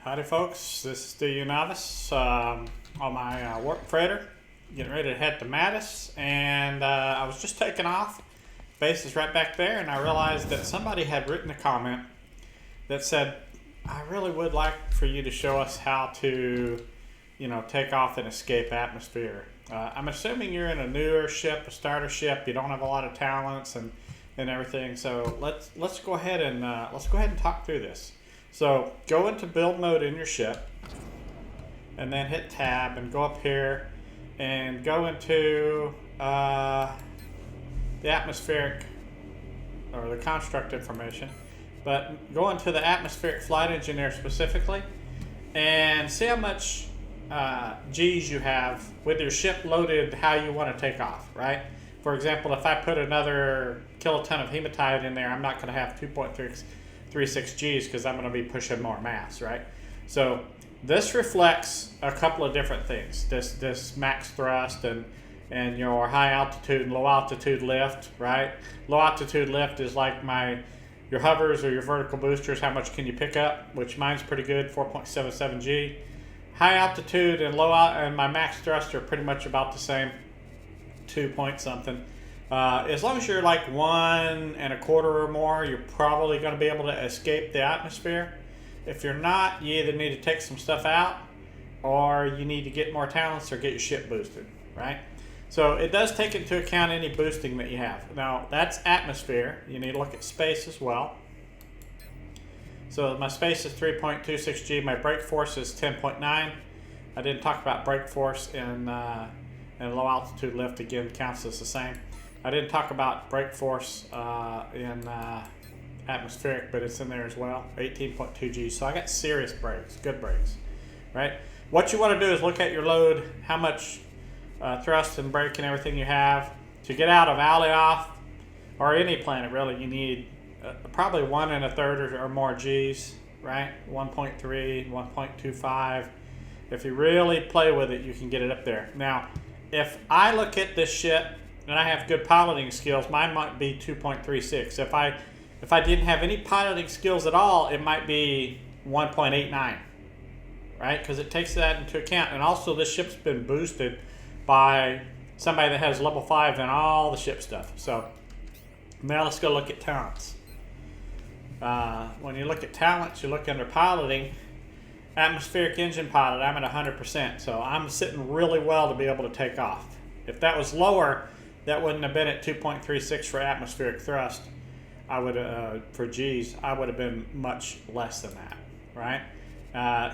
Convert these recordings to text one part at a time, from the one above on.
Howdy folks, this is the Madis on my work freighter, getting ready to head to Madis, and I was just taking off. Base is right back there, and I realized that somebody had written a comment that said, I really would like for you to show us how to, take off and escape atmosphere. I'm assuming you're in a newer ship, a starter ship, you don't have a lot of talents and everything, so let's go ahead and talk through this. So go into build mode in your ship and then hit tab and go up here and go into the atmospheric or the construct information, but go into the atmospheric flight engineer specifically and see how much G's you have with your ship loaded, how you want to take off, right? For example, if I put another kiloton of hematite in there, I'm not going to have 2.36 G's because I'm going to be pushing more mass, right? So this reflects a couple of different things. This max thrust and your high altitude and low altitude lift, right? Low altitude lift is like your hovers or your vertical boosters. How much can you pick up? Which mine's pretty good, 4.77 G. High altitude and and my max thrust are pretty much about the same, 2 point something. As long as you're like 1 1/4 or more, you're probably going to be able to escape the atmosphere. If you're not, you either need to take some stuff out or you need to get more talents or get your ship boosted, right? So it does take into account any boosting that you have. Now that's atmosphere. You need to look at space as well. So my space is 3.26 G. My brake force is 10.9. I didn't talk about brake force in low altitude lift. Again, counts as the same. I didn't talk about brake force in atmospheric, but it's in there as well, 18.2 G. So I got serious brakes, good brakes, right? What you want to do is look at your load, how much thrust and brake and everything you have. To get out of Alioth, or any planet really, you need probably 1 1/3 or more G's, right? 1.3, 1.25. If you really play with it, you can get it up there. Now, if I look at this ship and I have good piloting skills, mine might be 2.36. If I didn't have any piloting skills at all, it might be 1.89, right? Because it takes that into account. And also, this ship's been boosted by somebody that has level 5 and all the ship stuff. So now let's go look at talents. When you look at talents, you look under piloting. Atmospheric engine pilot, I'm at 100%, so I'm sitting really well to be able to take off. If that was lower, that wouldn't have been at 2.36 for atmospheric thrust. I would, for G's, I would have been much less than that, right?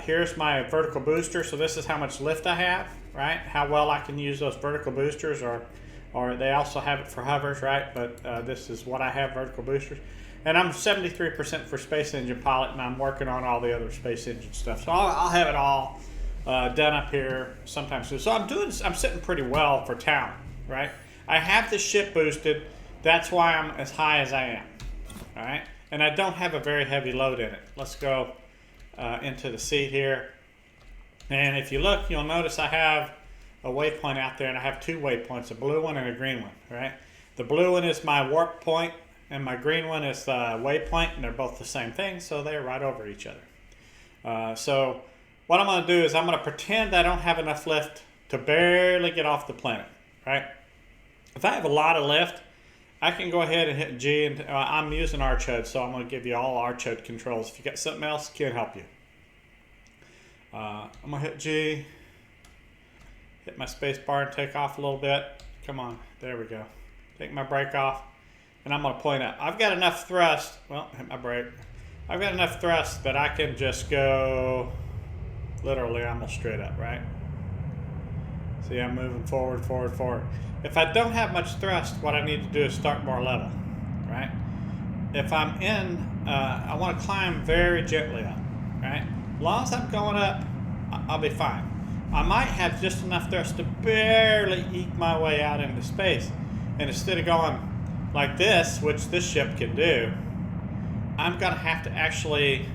Here's my vertical booster, so this is how much lift I have, right? How well I can use those vertical boosters, or they also have it for hovers, right? But this is what I have, vertical boosters. And I'm 73% for space engine pilot, and I'm working on all the other space engine stuff. So I'll have it all done up here sometime soon. So I'm sitting pretty well for talent, right? I have the ship boosted. That's why I'm as high as I am, all right? And I don't have a very heavy load in it. Let's go into the seat here. And if you look, you'll notice I have a waypoint out there, and I have 2 waypoints, a blue one and a green one, right? The blue one is my warp point, and my green one is the waypoint, and they're both the same thing, so they're right over each other. So what I'm going to do is I'm going to pretend I don't have enough lift to barely get off the planet, right? If I have a lot of lift, I can go ahead and hit G, and I'm using Arch HUD, so I'm going to give you all Arch HUD controls. If you got something else, can't help you. I'm going to hit G, hit my space bar and take off a little bit. Come on, there we go. Take my brake off. And I'm going to point out, I've got enough thrust, well, hit my brake. I've got enough thrust that I can just go literally almost straight up, right? See, I'm moving forward, forward, forward. If I don't have much thrust, what I need to do is start more level, right? If I'm I want to climb very gently up, right? As long as I'm going up, I'll be fine. I might have just enough thrust to barely eke my way out into space. And instead of going like this, which this ship can do, I'm going to have to actually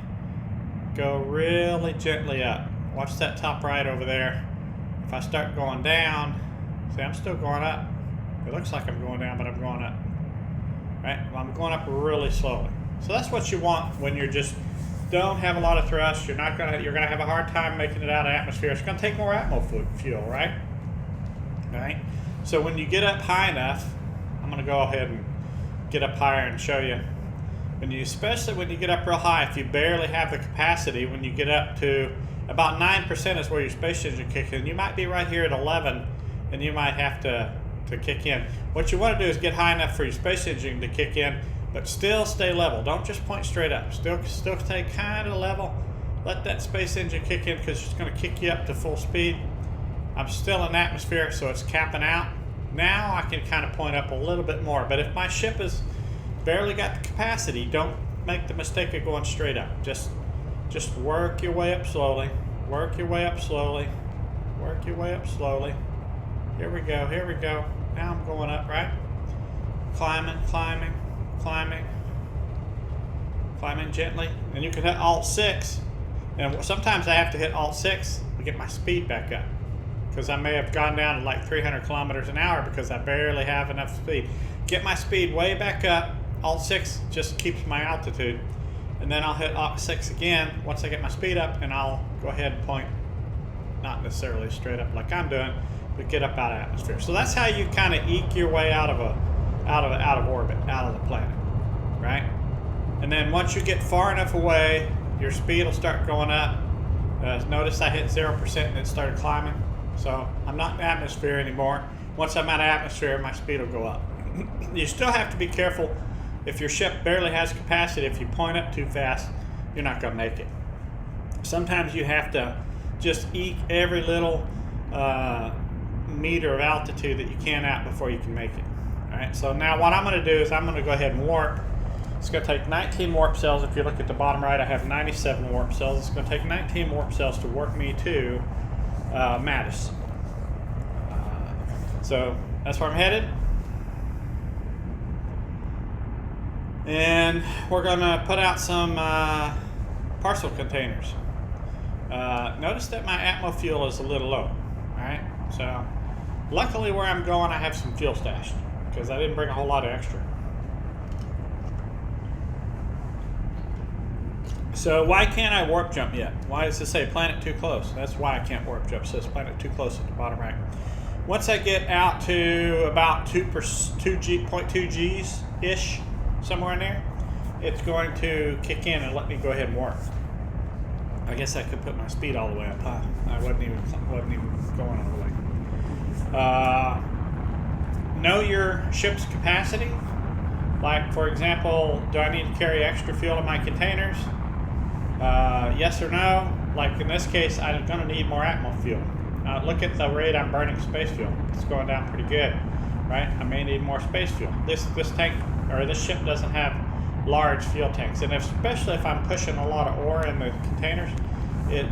go really gently up. Watch that top right over there. If I start going down, see, I'm still going up. It looks like I'm going down, but I'm going up. Right? Well, I'm going up really slowly. So that's what you want when you're just don't have a lot of thrust, you're gonna have a hard time making it out of atmosphere. It's gonna take more atmo fuel, right? Right? So when you get up high enough, I'm gonna go ahead and get up higher and show you. Especially when you get up real high, if you barely have the capacity, when you get up to about 9% is where your space engine kicks in. You might be right here at 11, and you might have to kick in. What you want to do is get high enough for your space engine to kick in, but still stay level. Don't just point straight up. Still stay kind of level. Let that space engine kick in because it's going to kick you up to full speed. I'm still in atmosphere, so it's capping out. Now I can kind of point up a little bit more, but if my ship has barely got the capacity, don't make the mistake of going straight up. Just work your way up slowly. Work your way up slowly. Work your way up slowly. Here we go. Here we go. Now I'm going up, right? Climbing, climbing, climbing. Climbing gently. And you can hit Alt-6. And sometimes I have to hit Alt-6 to get my speed back up. Because I may have gone down to like 300 kilometers an hour because I barely have enough speed. Get my speed way back up. Alt-6 just keeps my altitude. And then I'll hit Alt-6 again once I get my speed up, and I'll go ahead and point, not necessarily straight up like I'm doing, but get up out of atmosphere. So that's how you kind of eke your way out of orbit, out of the planet, right? And then once you get far enough away, your speed will start going up. Notice I hit 0% and it started climbing. So I'm not in atmosphere anymore. Once I'm out of atmosphere, my speed will go up. You still have to be careful. If your ship barely has capacity, if you point up too fast, you're not going to make it. Sometimes you have to just eke every little meter of altitude that you can out before you can make it. All right. So now what I'm going to do is I'm going to go ahead and warp. It's going to take 19 warp cells. If you look at the bottom right, I have 97 warp cells. It's going to take 19 warp cells to warp me to Madis. So that's where I'm headed. And we're going to put out some parcel containers. Notice that my atmo fuel is a little low. Alright, so luckily where I'm going I have some fuel stashed because I didn't bring a whole lot of extra. So why can't I warp jump yet? Why does it say planet too close? That's why I can't warp jump. It says planet too close at the bottom right. Once I get out to about 0.2 Gs-ish, somewhere in there, it's going to kick in and let me go ahead and warp. I guess I could put my speed all the way up high. I wasn't even going all the way. Know your ship's capacity. Like, for example, do I need to carry extra fuel in my containers? Yes or no? Like in this case, I'm going to need more atmo fuel. Look at the rate I'm burning space fuel. It's going down pretty good, right? I may need more space fuel. This tank, or this ship doesn't have large fuel tanks, and especially if I'm pushing a lot of ore in the containers, it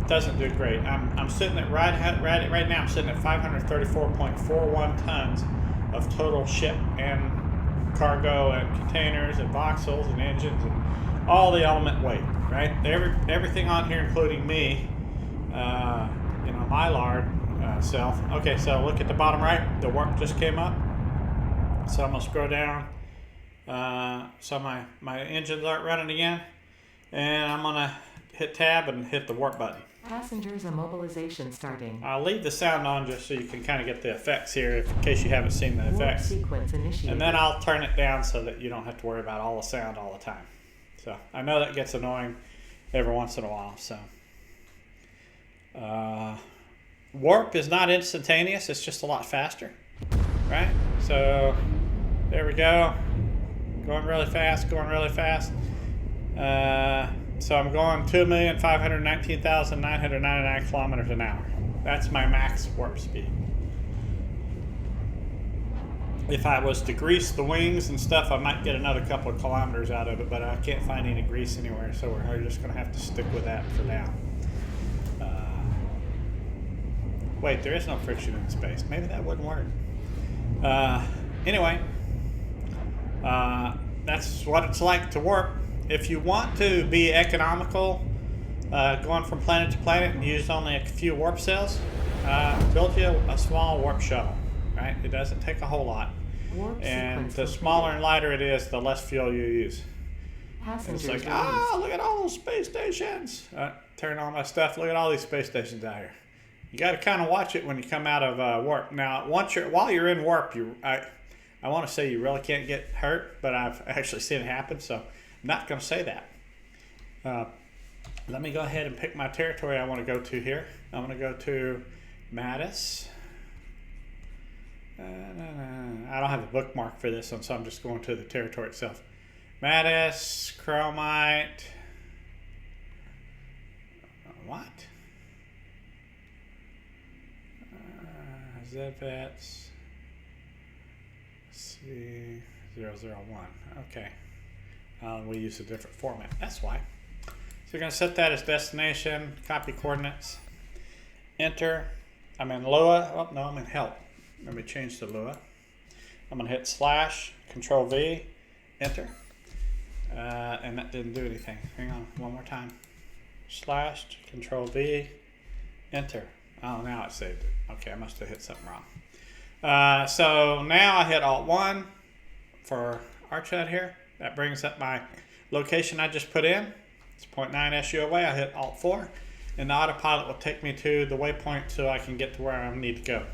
doesn't do great. I'm sitting at right now. I'm sitting at 534.41 tons of total ship and cargo and containers and voxels and engines and all the element weight, right? Everything on here, including me, my lard self. Okay, so look at the bottom right. The warp just came up. So I'm gonna scroll down. So my engines aren't running again, and I'm gonna hit tab and hit the warp button. Passengers immobilization starting. I'll leave the sound on just so you can kind of get the effects here, in case you haven't seen the effects. Sequence initiated. And then I'll turn it down so that you don't have to worry about all the sound all the time. So I know that gets annoying every once in a while. So warp is not instantaneous; it's just a lot faster, right? So there we go. Going really fast. So I'm going 2,519,999 kilometers an hour. That's my max warp speed. If I was to grease the wings and stuff, I might get another couple of kilometers out of it, but I can't find any grease anywhere, so we're just going to have to stick with that for now. Wait, there is no friction in space. Maybe that wouldn't work. Anyway, that's what it's like to warp. If you want to be economical, going from planet to planet and use only a few warp cells, build you a small warp shuttle, right? It doesn't take a whole lot. And the smaller and lighter it is, the less fuel you use. Passengers It's like, released. look at all those space stations. Turn on my stuff. Look at all these space stations out here. You got to kind of watch it when you come out of warp. Now, while you're in warp, I want to say you really can't get hurt, but I've actually seen it happen, so I'm not going to say that. Let me go ahead and pick my territory I want to go to here. I'm going to go to Madis. I don't have a bookmark for this one, so I'm just going to the territory itself. Madis, Chromite. What? Zvets. C001. Okay. We use a different format. That's why. So you're going to set that as destination, copy coordinates, enter. I'm in Lua. Oh, no, I'm in help. Let me change to Lua. I'm going to hit slash, control V, enter. And that didn't do anything. Hang on, one more time. Slash, control V, enter. Oh, now it saved it. Okay, I must have hit something wrong. So now I hit Alt 1 for ArchHUD here. That brings up my location I just put in. It's 0.9 SU away. I hit Alt 4, and the autopilot will take me to the waypoint so I can get to where I need to go.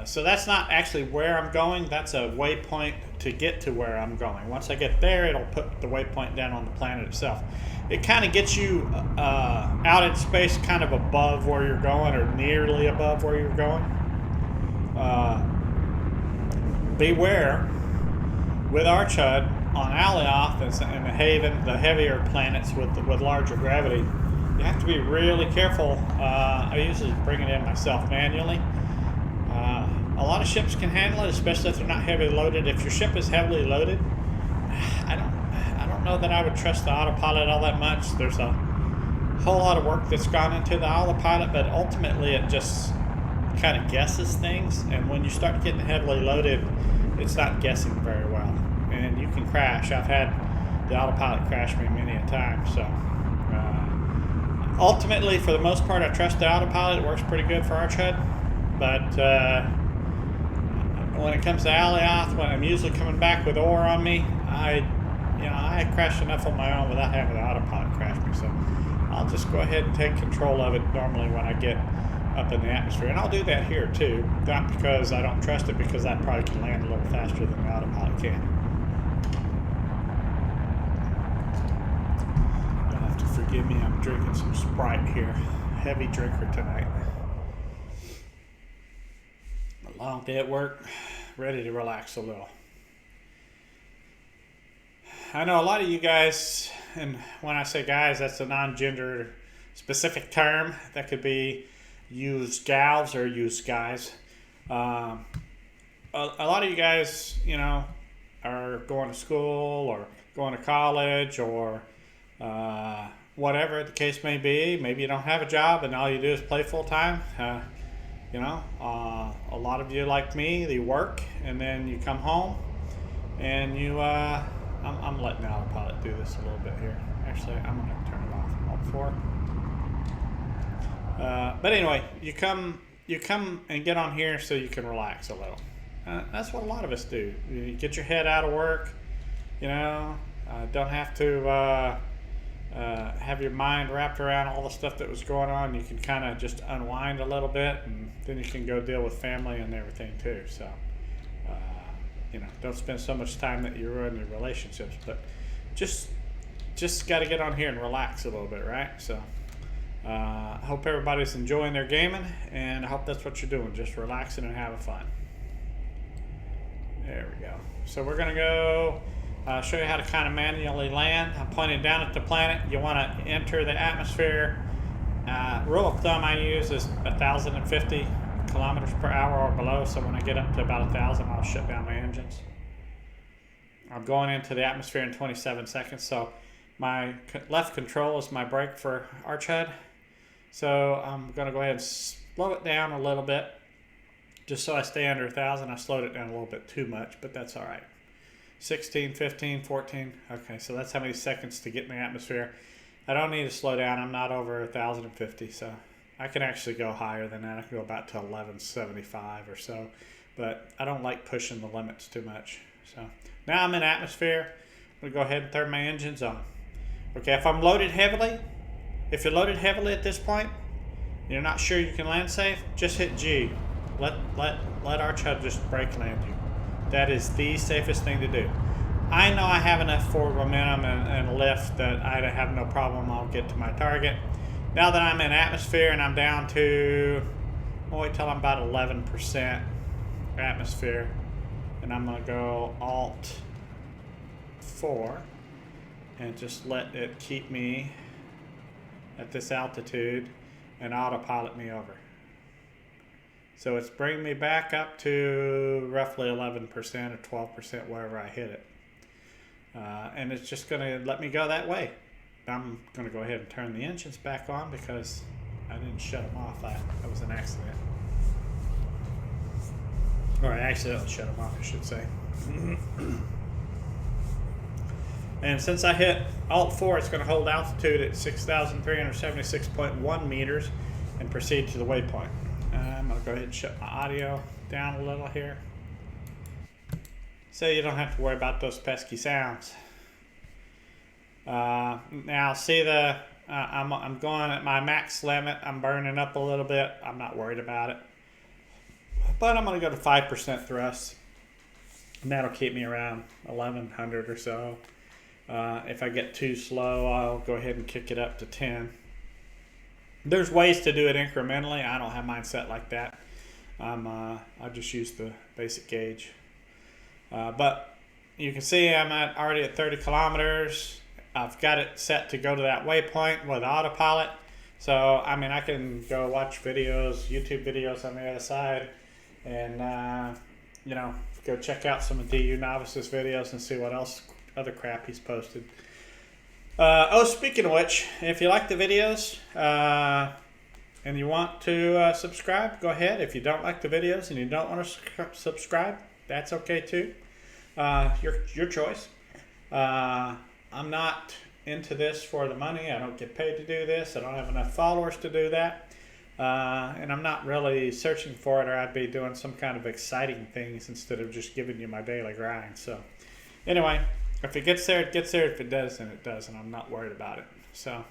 So that's not actually where I'm going. That's a waypoint to get to where I'm going. Once I get there, it'll put the waypoint down on the planet itself. It kind of gets you out in space, kind of above where you're going, or nearly above where you're going. Beware with ArchHUD on Alioth and the Haven, the heavier planets with larger gravity. You have to be really careful. I usually bring it in myself manually. A lot of ships can handle it, especially if they're not heavily loaded. If your ship is heavily loaded, I don't know that I would trust the autopilot all that much. There's a whole lot of work that's gone into the autopilot, but ultimately it just kind of guesses things. And when you start getting heavily loaded, it's not guessing very well, and you can crash. I've had the autopilot crash me many a time. So ultimately, for the most part, I trust the autopilot. It works pretty good for ArchHUD, but when it comes to Alioth, when I'm usually coming back with ore on me, I crash enough on my own without having the autopilot crash me. So I'll just go ahead and take control of it normally when I get up in the atmosphere. And I'll do that here too, not because I don't trust it, because I probably can land a little faster than the autopilot can. You'll have to forgive me, I'm drinking some Sprite here. Heavy drinker tonight. A long day at work, ready to relax a little. I know a lot of you guys, and when I say guys, that's a non-gender specific term that could be used gals or used guys. A lot of you guys, are going to school or going to college or whatever the case may be. Maybe you don't have a job and all you do is play full time. A lot of you, like me, you work and then you come home and you. I'm letting the autopilot do this a little bit here. Actually, I'm going to turn it off. Alt 4. But anyway, you come and get on here so you can relax a little. That's what a lot of us do. You get your head out of work. Don't have to have your mind wrapped around all the stuff that was going on. You can kind of just unwind a little bit, and then you can go deal with family and everything too. So, don't spend so much time that you ruin your relationships. But just got to get on here and relax a little bit, right? So, I hope everybody's enjoying their gaming, and I hope that's what you're doing, just relaxing and having fun. There we go. So we're gonna go. Show you how to kind of manually land. I'm pointing down at the planet. You want to enter the atmosphere. Rule of thumb I use is 1,050 kilometers per hour or below. So when I get up to about 1,000, I'll shut down my engines. I'm going into the atmosphere in 27 seconds. So my left control is my brake for ArchHUD. So I'm going to go ahead and slow it down a little bit, just so I stay under 1,000. I slowed it down a little bit too much, but that's all right. 16, 15, 14. Okay, so that's how many seconds to get in the atmosphere. I don't need to slow down. I'm not over 1,050, so I can actually go higher than that. I can go about to 1175 or so, but I don't like pushing the limits too much. So now I'm in atmosphere. I'm going to go ahead and turn my engines on. Okay, if I'm loaded heavily, if you're loaded heavily at this point, you're not sure you can land safe, just hit G. Let Arch HUD just brake land you. That is the safest thing to do. I know I have enough forward momentum and lift that I have no problem. I'll get to my target. Now that I'm in atmosphere and I'm down to, I'll wait till I'm about 11% atmosphere, and I'm going to go Alt 4 and just let it keep me at this altitude and autopilot me over. So it's bringing me back up to roughly 11% or 12% wherever I hit it. And it's just going to let me go that way. I'm going to go ahead and turn the engines back on because I didn't shut them off. That was an accident. Or I accidentally shut them off, I should say. And since I hit Alt 4, it's going to hold altitude at 6,376.1 meters and proceed to the waypoint. I'm going to go ahead and shut my audio down a little here, so you don't have to worry about those pesky sounds. Now see I'm going at my max limit. I'm burning up a little bit. I'm not worried about it, but I'm going to go to 5% thrust, and that'll keep me around 1100 or so. If I get too slow, I'll go ahead and kick it up to 10. There's ways to do it incrementally. I don't have mine set like that. I just use the basic gauge. But you can see I'm already at 30 kilometers. I've got it set to go to that waypoint with autopilot. So, I mean, I can go watch videos, YouTube videos on the other side, and, go check out some of DU Novice's videos and see what else, other crap he's posted. Speaking of which, if you like the videos and you want to subscribe, go ahead. If you don't like the videos and you don't want to subscribe, that's okay too. Your choice. I'm not into this for the money. I don't get paid to do this. I don't have enough followers to do that. And I'm not really searching for it, or I'd be doing some kind of exciting things instead of just giving you my daily grind. So anyway, if it gets there, it gets there. If it doesn't, it doesn't. I'm not worried about it. So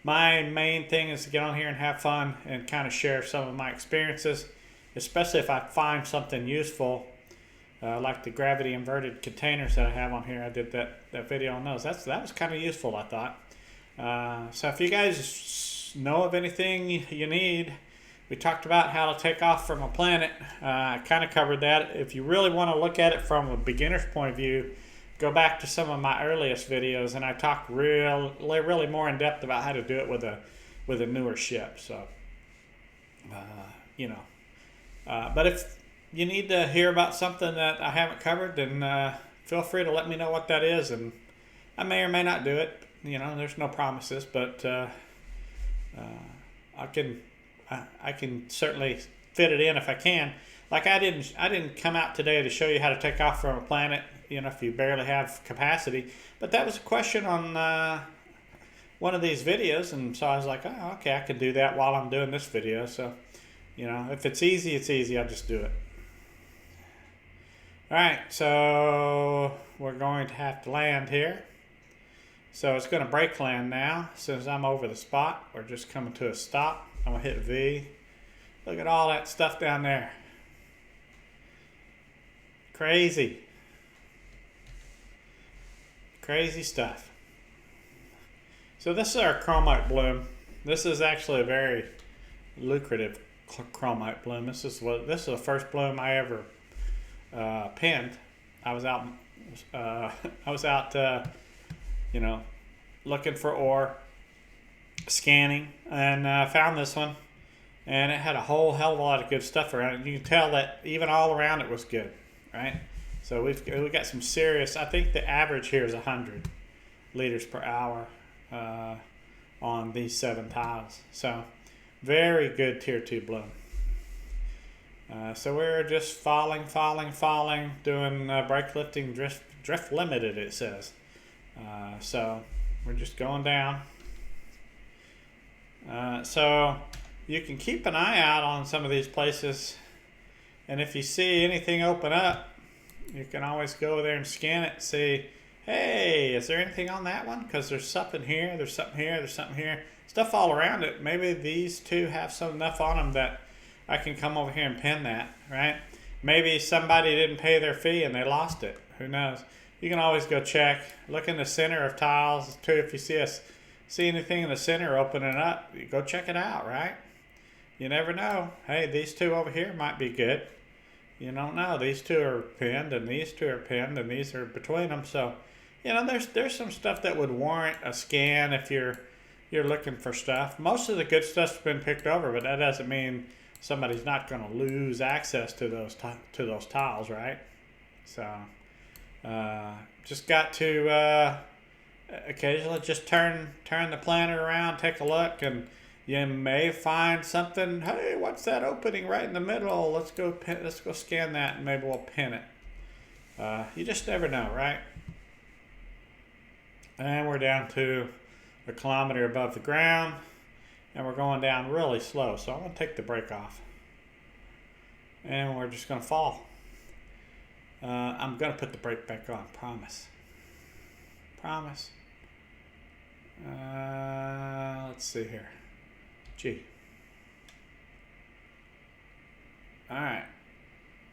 my main thing is to get on here and have fun and kind of share some of my experiences, especially if I find something useful, like the gravity inverted containers that I have on here. I did that video on those. That was kind of useful, I thought. So if you guys know of anything you need, we talked about how to take off from a planet. I kind of covered that. If you really want to look at it from a beginner's point of view, go back to some of my earliest videos, and I talked really more in depth about how to do it with a newer ship. So, but if you need to hear about something that I haven't covered, then feel free to let me know what that is, and I may or may not do it. There's no promises, but I can certainly fit it in if I can. Like I didn't come out today to show you how to take off from a planet, if you barely have capacity. But that was a question on one of these videos, and so I was like, oh, okay, I can do that while I'm doing this video. So, if it's easy, it's easy. I'll just do it. All right, so we're going to have to land here. So it's going to brake land now. As soon as I'm over the spot, we're just coming to a stop. I'm going to hit V. Look at all that stuff down there. Crazy. Crazy stuff. So this is our chromite bloom. This is actually a very lucrative chromite bloom. This is the first bloom I ever pinned. I was out looking for ore, scanning, and found this one, and it had a whole hell of a lot of good stuff around it. You can tell that even all around it was good, right? So we got some serious. I think the average here is 100 liters per hour on these 7 tiles. So very good tier 2 bloom. So we're just falling, doing brake lifting, drift limited, it says. So we're just going down. So you can keep an eye out on some of these places, and if you see anything open up, you can always go there and scan it, see hey, is there anything on that one? Because there's something here, there's something here, there's something here. Stuff all around it. Maybe these two have some enough on them that I can come over here and pin that, right? Maybe somebody didn't pay their fee and they lost it. Who knows? You can always go check. Look in the center of tiles too. If you see anything in the center, open it up. You go check it out, right? You never know. Hey, these two over here might be good. You don't know. These two are pinned, and these two are pinned, and these are between them. So, there's some stuff that would warrant a scan if you're looking for stuff. Most of the good stuff's been picked over, but that doesn't mean somebody's not going to lose access to those tiles, right? So, just got to occasionally just turn the planet around, take a look, and you may find something. Hey, what's that opening right in the middle? Let's go scan that, and maybe we'll pin it. You just never know, right? And we're down to a kilometer above the ground, and we're going down really slow. So I'm going to take the brake off, and we're just going to fall. I'm going to put the brake back on, promise. Let's see here. G. Alright.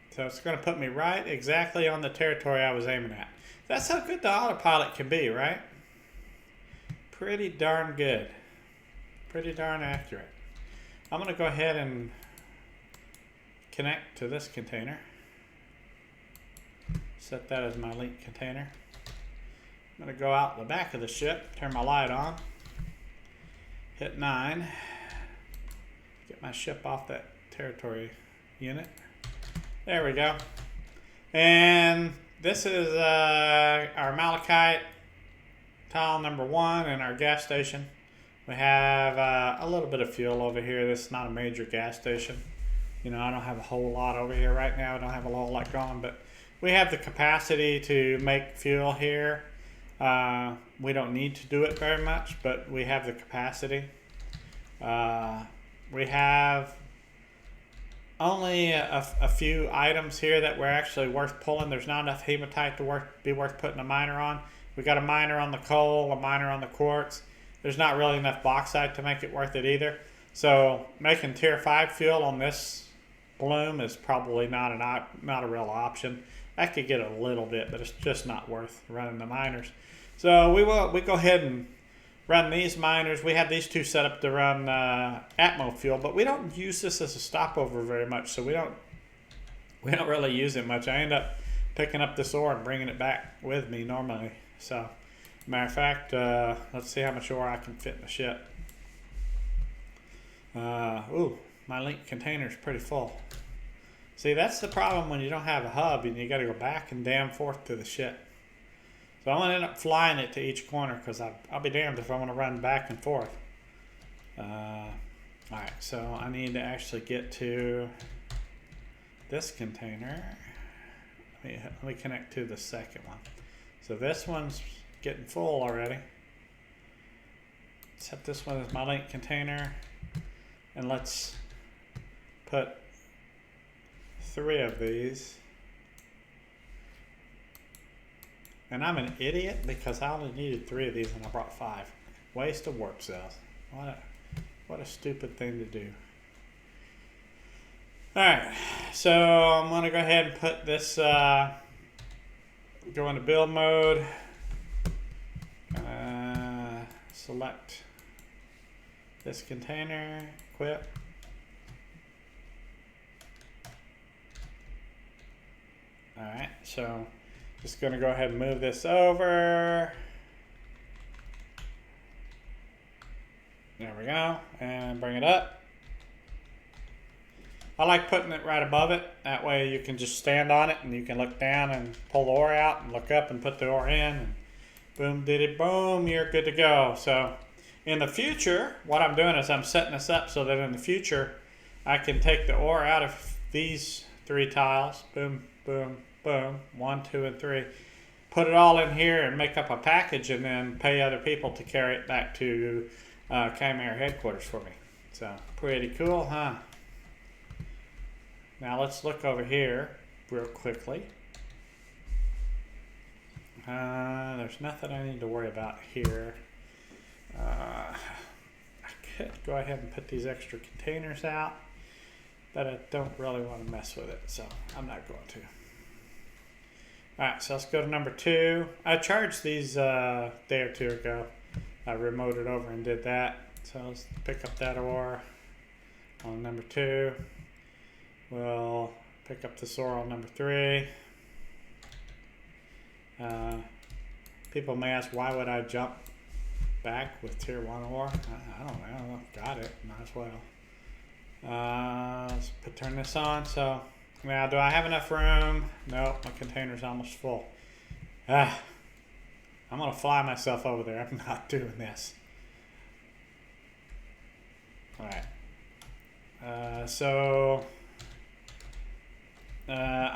So it's going to put me right exactly on the territory I was aiming at. That's how good the autopilot can be, right? Pretty darn good. Pretty darn accurate. I'm going to go ahead and connect to this container. Set that as my link container. I'm going to go out the back of the ship, turn my light on, hit 9, get my ship off that territory unit. There we go. And this is our malachite tile number 1 in our gas station. We have a little bit of fuel over here. This is not a major gas station. I don't have a whole lot over here right now. I don't have a whole lot going, but we have the capacity to make fuel here. We don't need to do it very much, but we have the capacity. We have only a few items here that were actually worth pulling. There's not enough hematite to be worth putting a miner on. We got a miner on the coal, a miner on the quartz. There's not really enough bauxite to make it worth it either. So making tier 5 fuel on this bloom is probably not a real option. I could get a little bit, but it's just not worth running the miners. So we go ahead and run these miners. We have these two set up to run Atmo fuel, but we don't use this as a stopover very much, so we don't really use it much. I end up picking up this ore and bringing it back with me normally. So, matter of fact, let's see how much ore I can fit in the ship. Ooh, my link container is pretty full. See, that's the problem when you don't have a hub and you got to go back and damn forth to the ship. So I'm going to end up flying it to each corner because I'll be damned if I want to run back and forth. Alright, so I need to actually get to this container. Let me connect to the second one. So this one's getting full already. Set this one as my link container. And let's put 3 of these. And I'm an idiot because I only needed 3 of these and I brought 5. Waste of warp cells. What a stupid thing to do. Alright, so I'm going to go ahead and put this, go into build mode. Select this container, equip. Alright, so just going to go ahead and move this over. There we go, and bring it up. I like putting it right above it. That way you can just stand on it and you can look down and pull the ore out and look up and put the ore in. And boom, diddy, boom, you're good to go. So in the future, what I'm doing is I'm setting this up so that in the future I can take the ore out of these 3 tiles. Boom, boom, boom, 1, 2, and 3. Put it all in here and make up a package and then pay other people to carry it back to Chimera headquarters for me. So pretty cool, huh? Now let's look over here real quickly. There's nothing I need to worry about here. I could go ahead and put these extra containers out, but I don't really want to mess with it, so I'm not going to. Alright, so let's go to number 2. I charged these a day or two ago. I remoted over and did that. So let's pick up that ore on number 2. We'll pick up this ore on number 3. People may ask, why would I jump back with tier 1 ore? I don't know. Got it. Might as well. Let's turn this on. So now, do I have enough room? Nope, my container's almost full. I'm gonna fly myself over there. I'm not doing this. Alright. I'm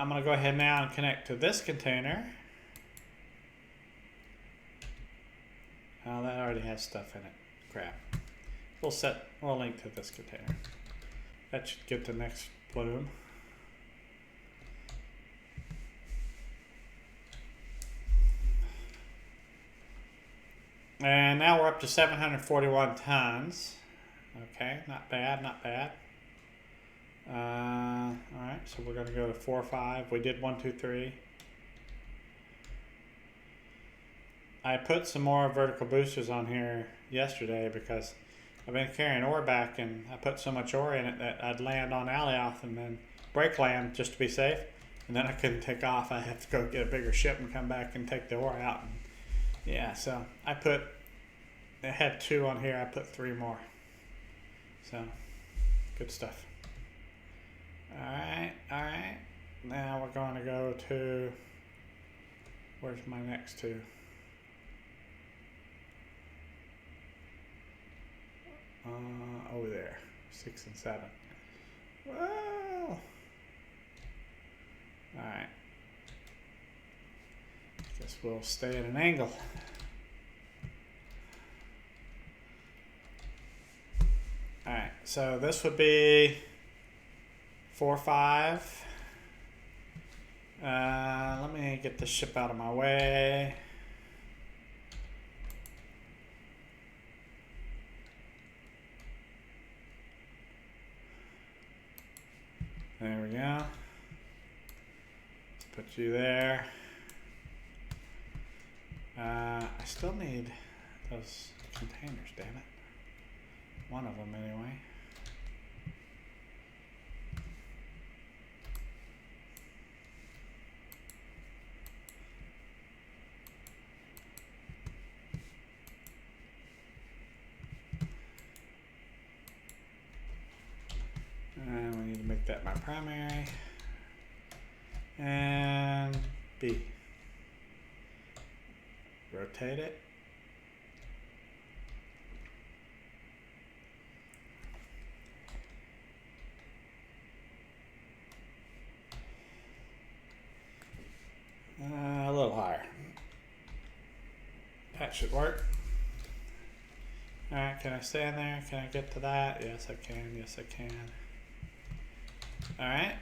gonna go ahead now and connect to this container. Oh, that already has stuff in it. Crap. We'll link to this container. That should get the next plume. And now we're up to 741 tons. Okay, not bad, not bad. Alright, so we're going to go to 4, 5. We did 1, 2, 3. I put some more vertical boosters on here yesterday because I've been carrying ore back, and I put so much ore in it that I'd land on Alioth and then break land just to be safe. And then I couldn't take off. I have to go get a bigger ship and come back and take the ore out. And yeah, so I had 2 on here. I put 3 more. So, good stuff. Alright. Now we're going to go to, where's my next 2? Over there, 6 and 7. Whoa! Alright. Guess we'll stay at an angle. Alright, so this would be 4, 5. Let me get the ship out of my way. There we go. Let's put you there. I still need those containers, damn it. One of them anyway. And we need to make that my primary. And B. Rotate it. A little higher. That should work. Alright, can I stay in there? Can I get to that? Yes, I can. Yes, I can. Alright.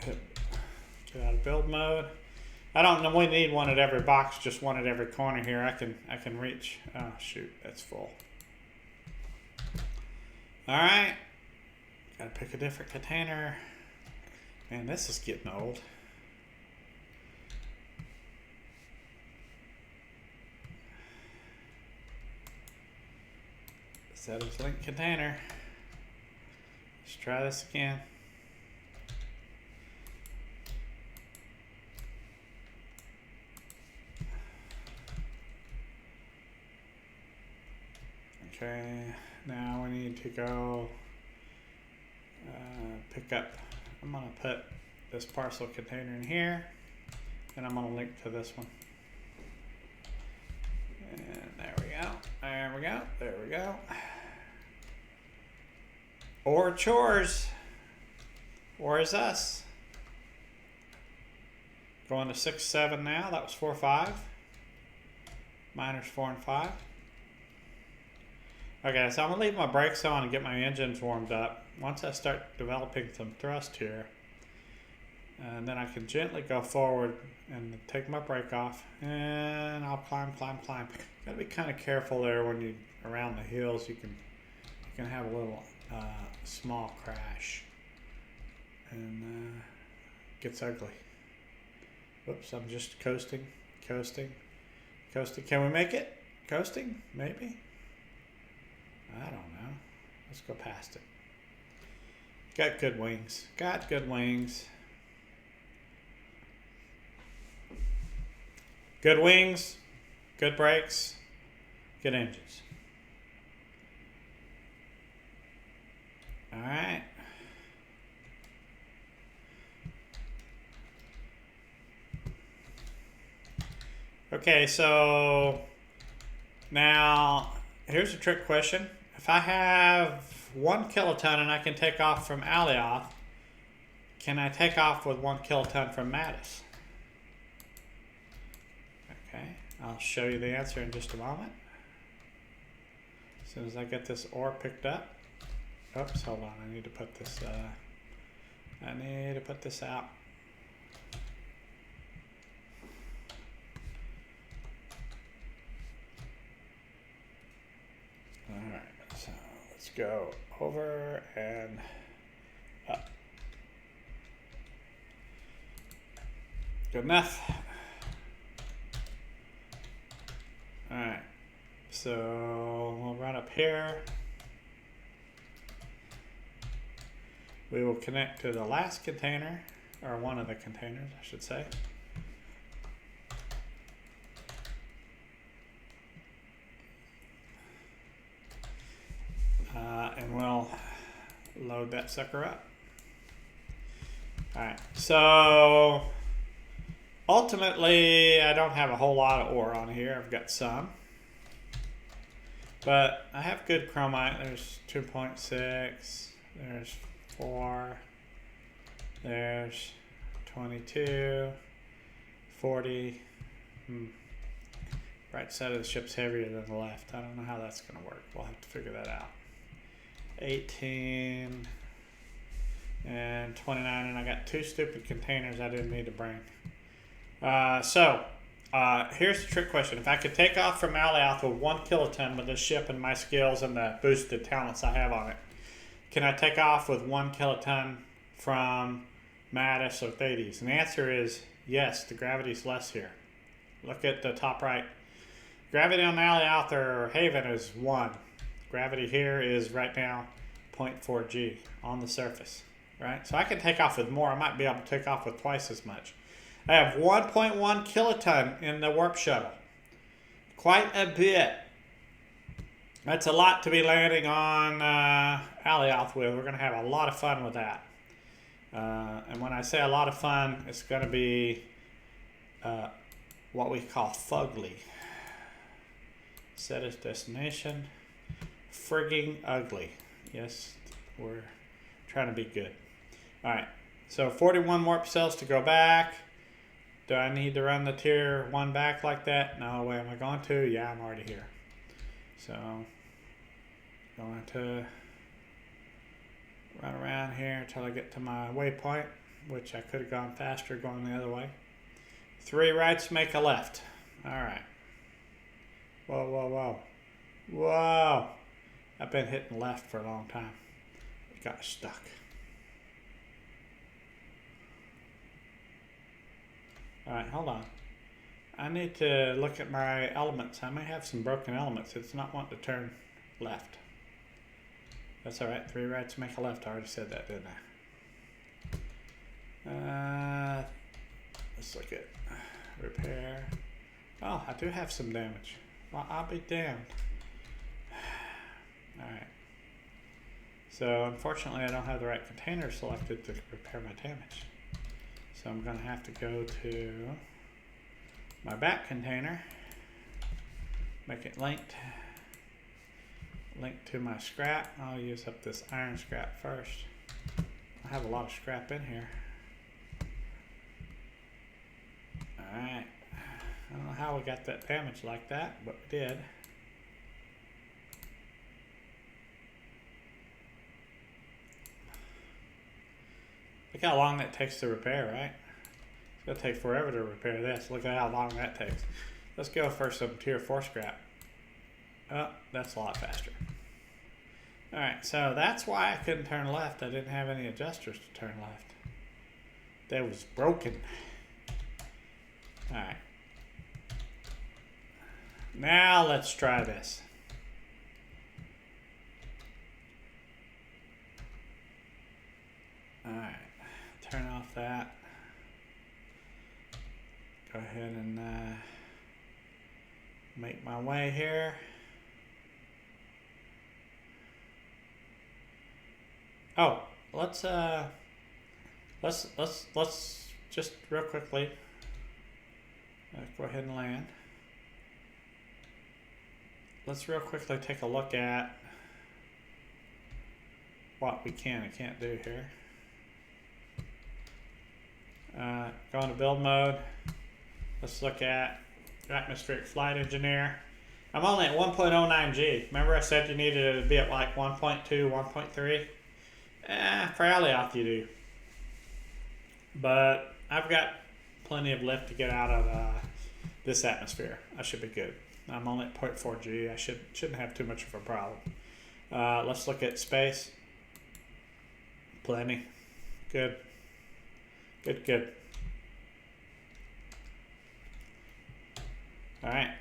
Get out of build mode. I don't know, we need one at every box, just one at every corner here. I can reach. Oh shoot, that's full. Alright. Gotta pick a different container. Man, this is getting old. Settings link container. Let's try this again. Okay, now we need to go pick up. I'm going to put this parcel container in here, and I'm going to link to this one. And there we go. There we go. There we go. Or chores. Or is us. Going to 6, 7 now. That was 4, 5. Miners 4 and 5. Okay, so I'm going to leave my brakes on and get my engines warmed up. Once I start developing some thrust here, And then I can gently go forward and take my brake off, and I'll climb. Gotta be kind of careful there when you around the hills. You can have a little small crash, and gets ugly. Whoops! I'm just coasting. Can we make it? Coasting? Maybe. I don't know. Let's go past it. Got good wings. Good wings, good brakes, good engines. All right. Okay, so now here's a trick question. If I have 1 kiloton and I can take off from Alioth, can I take off with 1 kiloton from Madis? Okay, I'll show you the answer in just a moment. As soon as I get this ore picked up. Oops, hold on. I need to put this. Out. All right. So let's go over and up. Good enough. Alright, so we'll run up here. We will connect to the last container, or one of the containers, I should say. And we'll load that sucker up. Alright, so ultimately, I don't have a whole lot of ore on here. I've got some. But I have good chromite. There's 2.6. There's 4. There's 22. 40. Right side of the ship's heavier than the left. I don't know how that's going to work. We'll have to figure that out. 18. And 29. And I got 2 stupid containers I didn't need to bring. Here's the trick question. If I could take off from Alioth with 1 kiloton with this ship and my skills and the boosted talents I have on it, can I take off with 1 kiloton from Madis or Thades? And the answer is yes, the gravity's less here. Look at the top right. Gravity on Alioth or Haven is 1. Gravity here is right now 0.4 G on the surface. Right? So I can take off with more. I might be able to take off with twice as much. I have 1.1 kiloton in the warp shuttle. Quite a bit. That's a lot to be landing on Alioth with. We're going to have a lot of fun with that. And when I say a lot of fun, it's going to be what we call fugly. Set as destination. Frigging ugly. Yes, we're trying to be good. All right. So 41 warp cells to go back. Do I need to run the tier 1 back like that? No way. Am I going to? Yeah, I'm already here. So, going to run around here until I get to my waypoint, which I could have gone faster going the other way. 3 rights make a left. All right. Whoa. I've been hitting left for a long time. It got stuck. Alright, hold on. I need to look at my elements. I may have some broken elements. It's not wanting to turn left. That's alright. 3 rights make a left. I already said that, didn't I? Let's look at repair. Oh, I do have some damage. Well, I'll be damned. Alright. So, unfortunately, I don't have the right container selected to repair my damage. So I'm going to have to go to my back container, make it linked to my scrap. I'll use up this iron scrap first. I have a lot of scrap in here. Alright, I don't know how we got that damage like that, but we did. Look Look how long that takes to repair, right? It's going to take forever to repair this. Look at how long that takes. Let's go for some tier 4 scrap. Oh, that's a lot faster. Alright, so that's why I couldn't turn left. I didn't have any adjusters to turn left. That was broken. Alright. Now let's try this. Alright, turn off that. Go ahead and make my way here. Oh, let's just real quickly go ahead and land. Let's real quickly take a look at what we can and can't do here. Go into build mode. Let's look at atmospheric flight engineer. I'm only at 1.09G. Remember I said you needed to be at like 1.2, 1.3? For Alioth you do. But I've got plenty of lift to get out of this atmosphere. I should be good. I'm only at 0.4G. I shouldn't have too much of a problem. Let's look at space. Plenty. Good. Good. All right.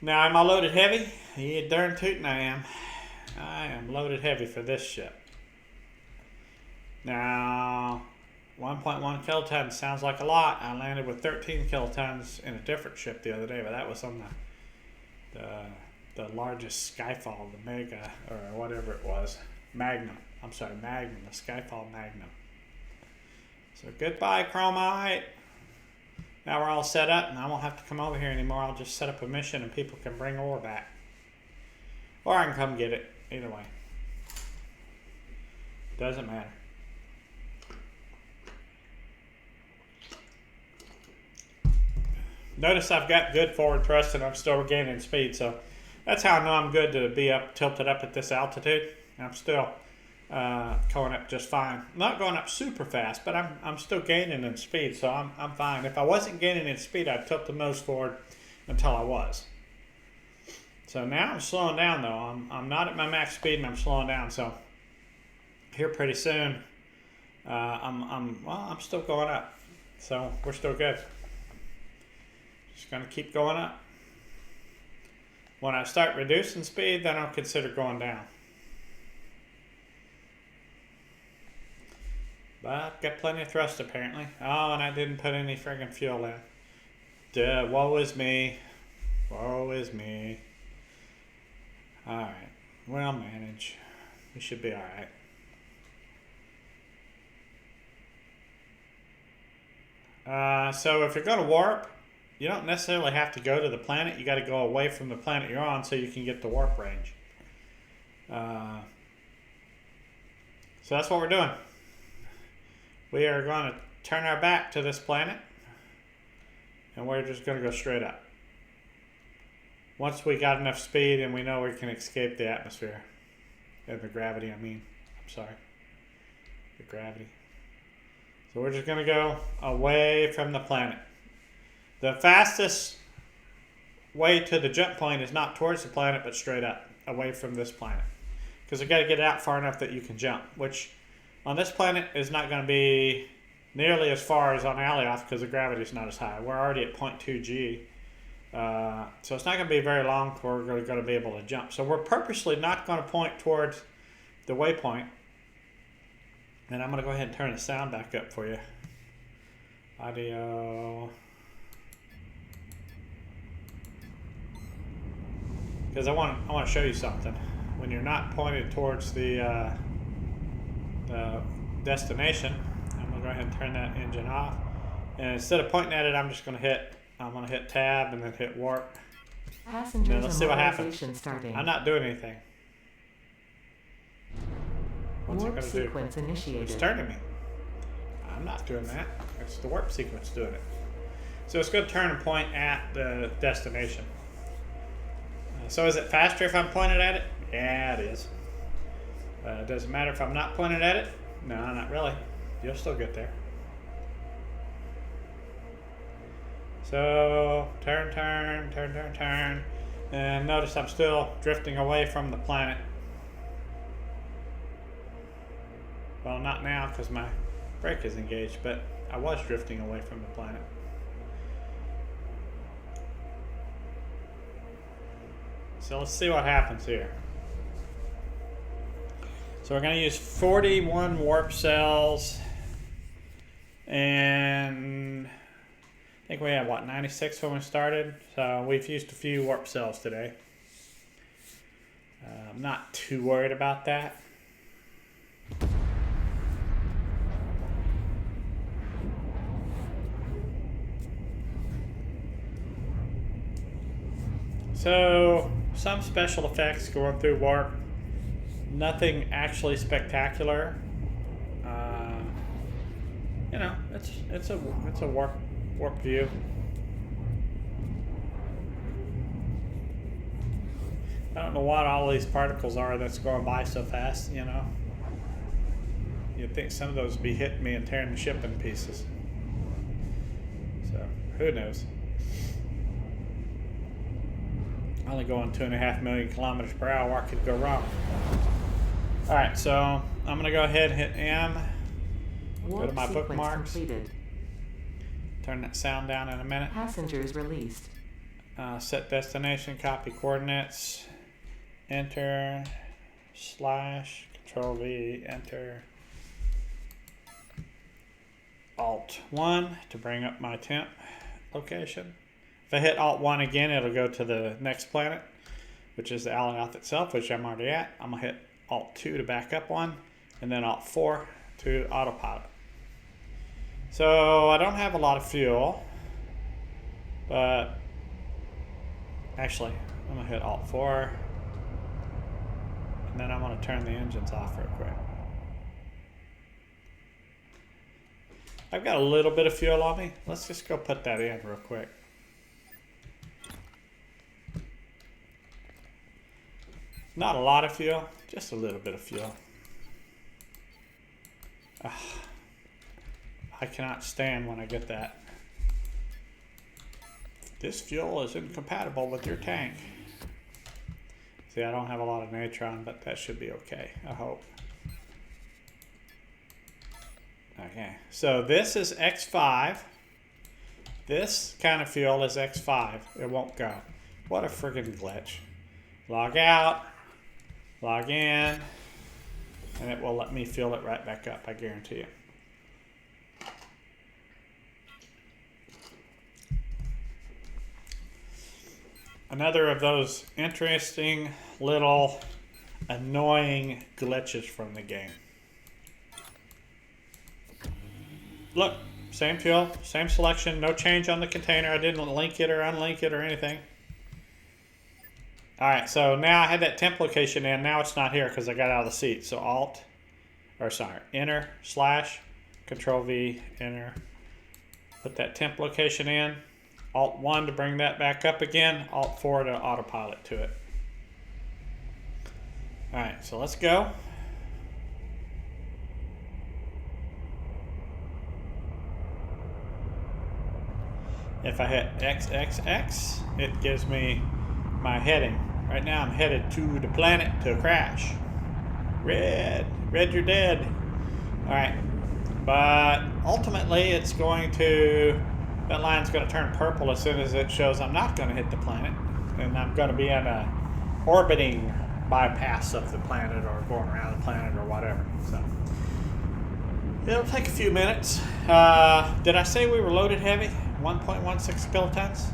Now, am I loaded heavy? Yeah, darn tootin' I am. I am loaded heavy for this ship. Now, 1.1 kilotons sounds like a lot. I landed with 13 kilotons in a different ship the other day, but that was on the largest Skyfall, the Mega, or whatever it was. Magnum. I'm sorry, Magnum, the Skyfall Magnum. So goodbye, Chromite. Now we're all set up, and I won't have to come over here anymore. I'll just set up a mission, and people can bring ore back. Or I can come get it. Either way. Doesn't matter. Notice I've got good forward thrust, and I'm still gaining speed, so that's how I know I'm good to be tilted up at this altitude. I'm still going up just fine. I'm not going up super fast, but I'm still gaining in speed, so I'm fine. If I wasn't gaining in speed, I'd tilt the nose forward until I was. So now I'm slowing down though. I'm not at my max speed and I'm slowing down. So here pretty soon, I'm still going up. So we're still good. Just gonna keep going up. When I start reducing speed, then I'll consider going down. But got plenty of thrust apparently. Oh, and I didn't put any friggin' fuel in. Duh, woe is me. Woe is me. Alright, we'll manage. We should be alright. So if you're going to warp, you don't necessarily have to go to the planet. You got to go away from the planet you're on so you can get the warp range. So that's what we're doing. We are going to turn our back to this planet, and we're just going to go straight up. Once we got enough speed and we know we can escape the atmosphere. And the gravity, I'm sorry. The gravity. So we're just going to go away from the planet. The fastest way to the jump point is not towards the planet, but straight up, away from this planet. Because we've got to get it out far enough that you can jump, which on this planet is not going to be nearly as far as on Alioth because the gravity is not as high. We're already at 0.2G. So it's not going to be very long before we're going to be able to jump. So we're purposely not going to point towards the waypoint. And I'm going to go ahead and turn the sound back up for you. Audio. Because I want to show you something. When you're not pointed towards the destination, I'm going to go ahead and turn that engine off. And instead of pointing at it, I'm going to hit tab and then hit warp. Passengers Let's see what happens. Starting. I'm not doing anything. What's Warp it going to do? sequence initiated. It's turning me. I'm not doing that. It's the warp sequence doing it. So it's going to turn and point at the destination. So is it faster if I'm pointed at it? Yeah, it is. It doesn't matter if I'm not pointed at it. No, not really. You'll still get there. So, turn, turn, turn, turn, turn. And notice I'm still drifting away from the planet. Well, not now because my brake is engaged, but I was drifting away from the planet. So let's see what happens here. So we're going to use 41 warp cells, and I think we had, what, 96 when we started? So we've used a few warp cells today. I'm not too worried about that. So, some special effects going through warp. Nothing actually spectacular. You know, it's a warp view. I don't know what all these particles are that's going by so fast. You know, you'd think some of those would be hitting me and tearing the ship in pieces. So who knows? Only going 2.5 million kilometers per hour. What could go wrong? All right, so I'm gonna go ahead and hit M. Go to my bookmarks. Completed. Turn that sound down in a minute. Passengers released. Set destination, copy coordinates, enter, slash, control V, enter, Alt 1 to bring up my temp location. If I hit Alt 1 again, it'll go to the next planet, which is the Alioth itself, which I'm already at. I'm going to hit Alt 2 to back up one, and then Alt 4 to autopilot. So I don't have a lot of fuel, but actually, I'm going to hit Alt 4, and then I'm going to turn the engines off real quick. I've got a little bit of fuel on me. Let's just go put that in real quick. Not a lot of fuel, just a little bit of fuel. I cannot stand when I get that. This fuel is incompatible with your tank. See, I don't have a lot of natron, but that should be okay, I hope. Okay, so this is X5. This kind of fuel is X5. It won't go. What a friggin' glitch. Log out. Log in, and it will let me fill it right back up, I guarantee you. Another of those interesting little annoying glitches from the game. Look, same fuel, same selection, no change on the container. I didn't link it or unlink it or anything. All right, so now I had that temp location in. Now it's not here because I got out of the seat. So enter, slash, control V, enter. Put that temp location in. Alt 1 to bring that back up again. Alt 4 to autopilot to it. All right, so let's go. If I hit XXX, it gives me my heading. Right now I'm headed to the planet to crash. Red, you're dead. All right, but ultimately it's going to, that line's going to turn purple as soon as it shows I'm not going to hit the planet, and I'm going to be on a orbiting bypass of the planet or going around the planet or whatever. So it'll take a few minutes. Did I say we were loaded heavy? 1.16 kilotons?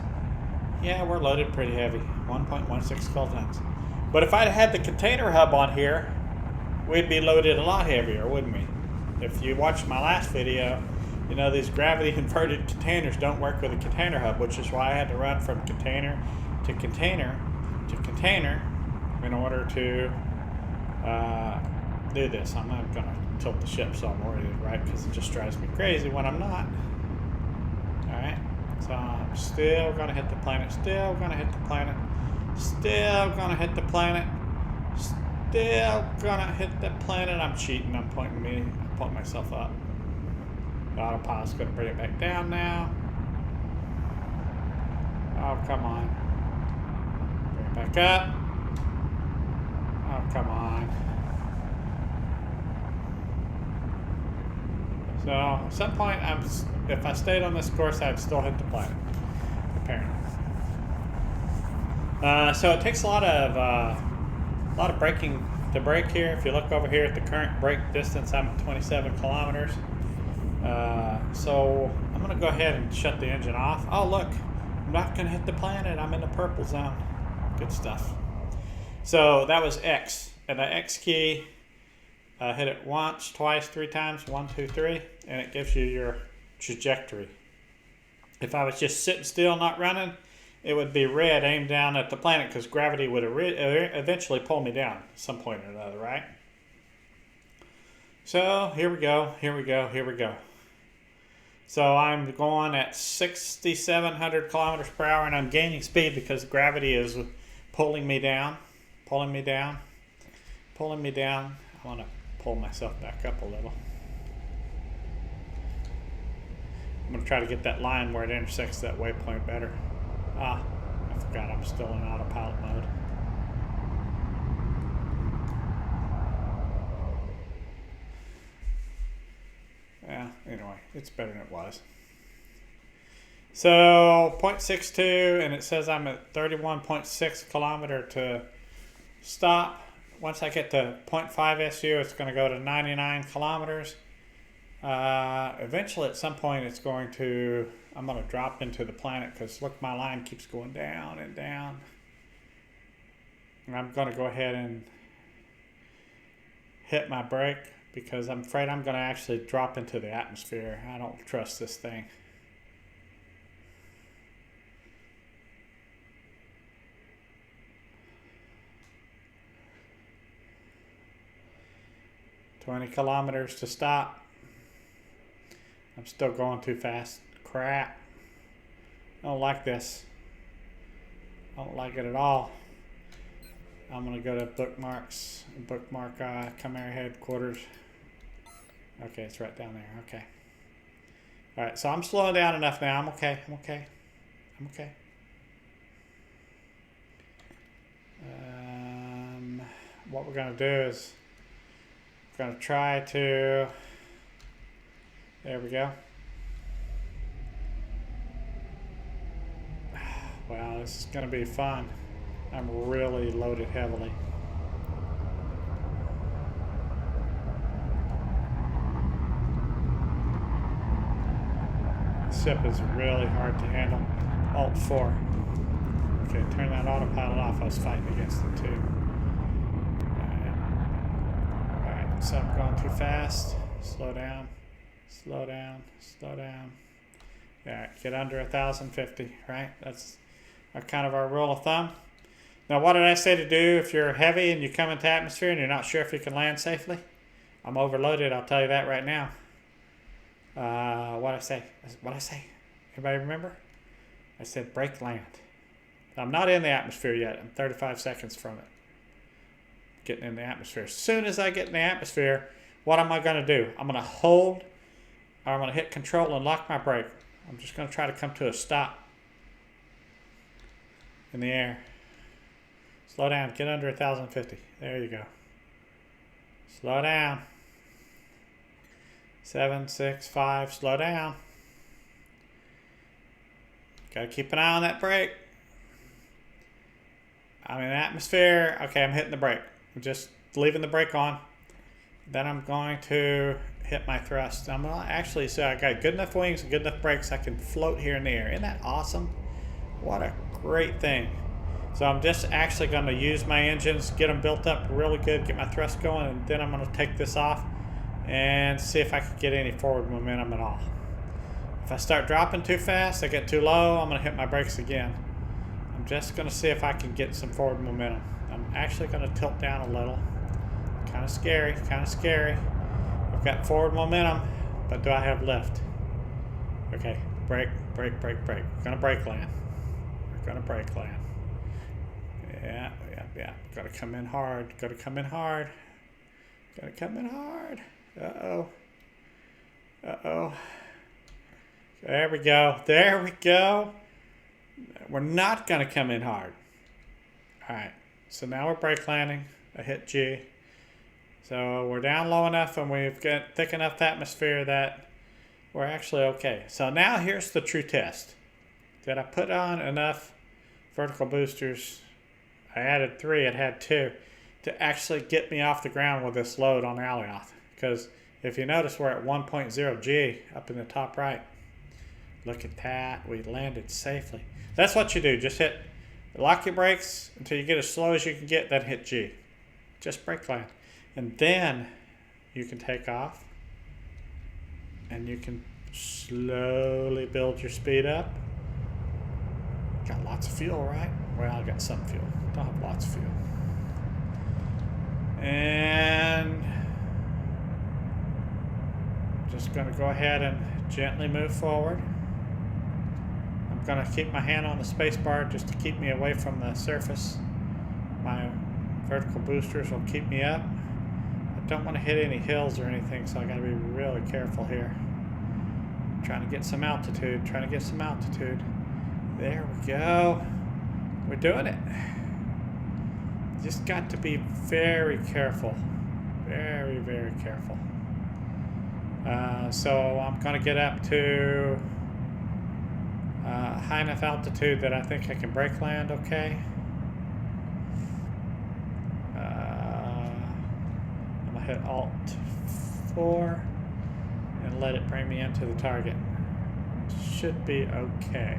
Yeah, we're loaded pretty heavy, 1.16 kilotons. But if I'd had the container hub on here, we'd be loaded a lot heavier, wouldn't we? If you watched my last video, you know these gravity inverted containers don't work with a container hub, which is why I had to run from container to container to container in order to do this. I'm not going to tilt the ship so I'm worried, right? Because it just drives me crazy when I'm not. All right. So I'm still going to hit the planet, still going to hit the planet, still going to hit the planet, Still gonna hit the planet. I'm cheating. I'm pointing myself up. The autopilot's gonna bring it back down now. Oh, come on. Bring it back up. Oh, come on. So, at some point, if I stayed on this course, I'd still hit the planet. Apparently. So it takes a lot of braking to brake here. If you look over here at the current brake distance, I'm at 27 kilometers. So I'm going to go ahead and shut the engine off. Oh, look. I'm not going to hit the planet. I'm in the purple zone. Good stuff. So that was X. And the X key, hit it once, twice, 3 times. 1, 2, 3. And it gives you your trajectory. If I was just sitting still, not running, it would be red aimed down at the planet because gravity would eventually pull me down at some point or another, right? So here we go. So I'm going at 6,700 kilometers per hour, and I'm gaining speed because gravity is pulling me down. I want to pull myself back up a little. I'm going to try to get that line where it intersects that waypoint better. I forgot I'm still in autopilot mode. Yeah, anyway, it's better than it was. So 0.62, and it says I'm at 31.6 kilometer to stop. Once I get to 0.5 SU, it's going to go to 99 kilometers. Eventually, at some point, I'm going to drop into the planet because look, my line keeps going down and down. And I'm going to go ahead and hit my brake because I'm afraid I'm going to actually drop into the atmosphere. I don't trust this thing. $20 kilometers to stop. I'm still going too fast. Crap. I don't like this. I don't like it at all. I'm going to go to bookmarks. Bookmark Chimera headquarters. Okay, it's right down there. Okay. All right, so I'm slowing down enough now. I'm okay. What we're going to do is we're going to try to... There we go. Wow, this is going to be fun. I'm really loaded heavily. SIP is really hard to handle. Alt 4. Okay, turn that autopilot off. I was fighting against it too. Alright, so I'm going too fast. Slow down. Yeah, get under 1,050, right? That's kind of our rule of thumb. Now, what did I say to do if you're heavy and you come into atmosphere and you're not sure if you can land safely? I'm overloaded, I'll tell you that right now. What I say? Everybody remember? I said brake land. I'm not in the atmosphere yet. I'm 35 seconds from it. Getting in the atmosphere. As soon as I get in the atmosphere, what am I going to do? I'm going to hold, or I'm going to hit control and lock my brake. I'm just going to try to come to a stop in the air. Slow down. Get under 1,050. There you go. Slow down. 7, 6, 5. Slow down. Got to keep an eye on that brake. I'm in the atmosphere. Okay, I'm hitting the brake. I'm just leaving the brake on. Then I'm going to hit my thrust. I'm going to actually say I got good enough wings and good enough brakes I can float here in the air. Isn't that awesome? What a great thing. So I'm just actually going to use my engines, get them built up really good, get my thrust going, and then I'm going to take this off and see if I can get any forward momentum at all. If I start dropping too fast, I get too low, I'm going to hit my brakes again. I'm just going to see if I can get some forward momentum. I'm actually going to tilt down a little. Kind of scary. I've got forward momentum, but do I have lift? Okay, brake. We're going to brake land. Yeah. Gotta come in hard. Gotta come in hard. Gotta come in hard. Uh-oh. Uh-oh. There we go. There we go. We're not gonna come in hard. Alright. So now we're brake landing. I hit G. So we're down low enough and we've got thick enough atmosphere that we're actually okay. So now here's the true test. Did I put on enough vertical boosters? I added 3, it had 2, to actually get me off the ground with this load on Alioth. Because if you notice, we're at 1.0 G up in the top right. Look at that, we landed safely. That's what you do, just lock your brakes until you get as slow as you can get, then hit G. Just brake land. And then you can take off and you can slowly build your speed up. Got lots of fuel, right? Well, I got some fuel. Don't have lots of fuel. And just gonna go ahead and gently move forward. I'm gonna keep my hand on the space bar just to keep me away from the surface. My vertical boosters will keep me up. I don't want to hit any hills or anything, so I gotta be really careful here. Trying to get some altitude, There we go. We're doing it. Just got to be very careful. Very, very careful. So I'm gonna get up to high enough altitude that I think I can brake land okay. I'm gonna hit Alt 4 and let it bring me into the target. Should be okay.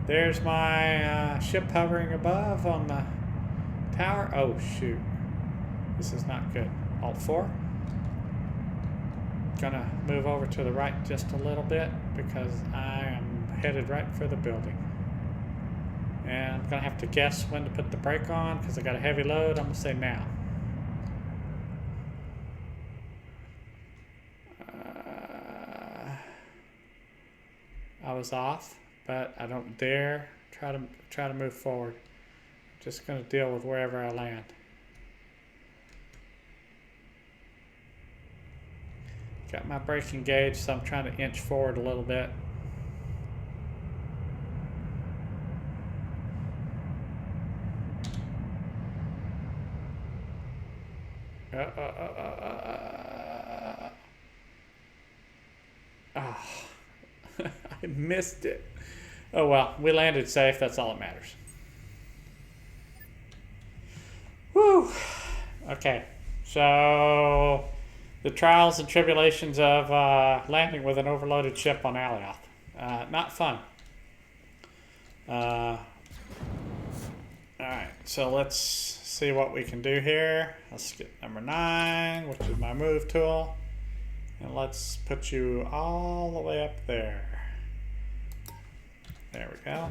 There's my ship hovering above on the tower. Oh shoot, this is not good. Alt 4. Gonna move over to the right just a little bit because I am headed right for the building. And I'm gonna have to guess when to put the brake on because I got a heavy load. I'm gonna say now. I was off, but I don't dare try to move forward. I'm just gonna deal with wherever I land. Got my brake engaged, so I'm trying to inch forward a little bit. I missed it. Oh well, we landed safe. That's all that matters. Woo! Okay, so the trials and tribulations of landing with an overloaded ship on Alioth. Not fun. Alright, so let's see what we can do here. Let's get number 9, which is my move tool. And let's put you all the way up there. There we go.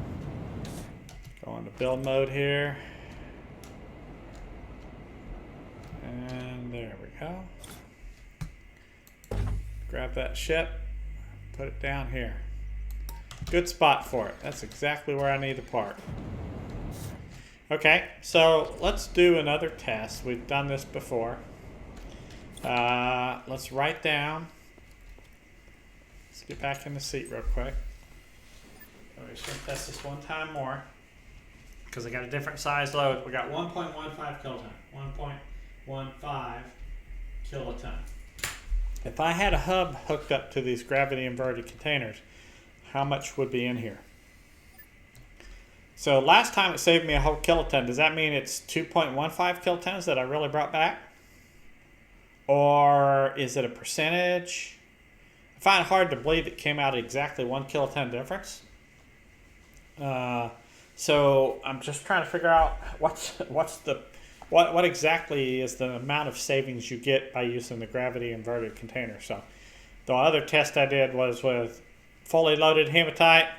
Go into build mode here. And there we go. Grab that ship, put it down here. Good spot for it. That's exactly where I need to park. Okay, so let's do another test. We've done this before. Let's write down. Let's get back in the seat real quick. We're just going to test this one time more because I got a different size load. We got 1.15 kiloton. 1.15 kiloton. If I had a hub hooked up to these gravity inverted containers, how much would be in here? So last time it saved me a whole kiloton. Does that mean it's 2.15 kilotons that I really brought back? Or is it a percentage? I find it hard to believe it came out exactly 1 kiloton difference. So I'm just trying to figure out what exactly is the amount of savings you get by using the gravity inverted container. So the other test I did was with fully loaded hematite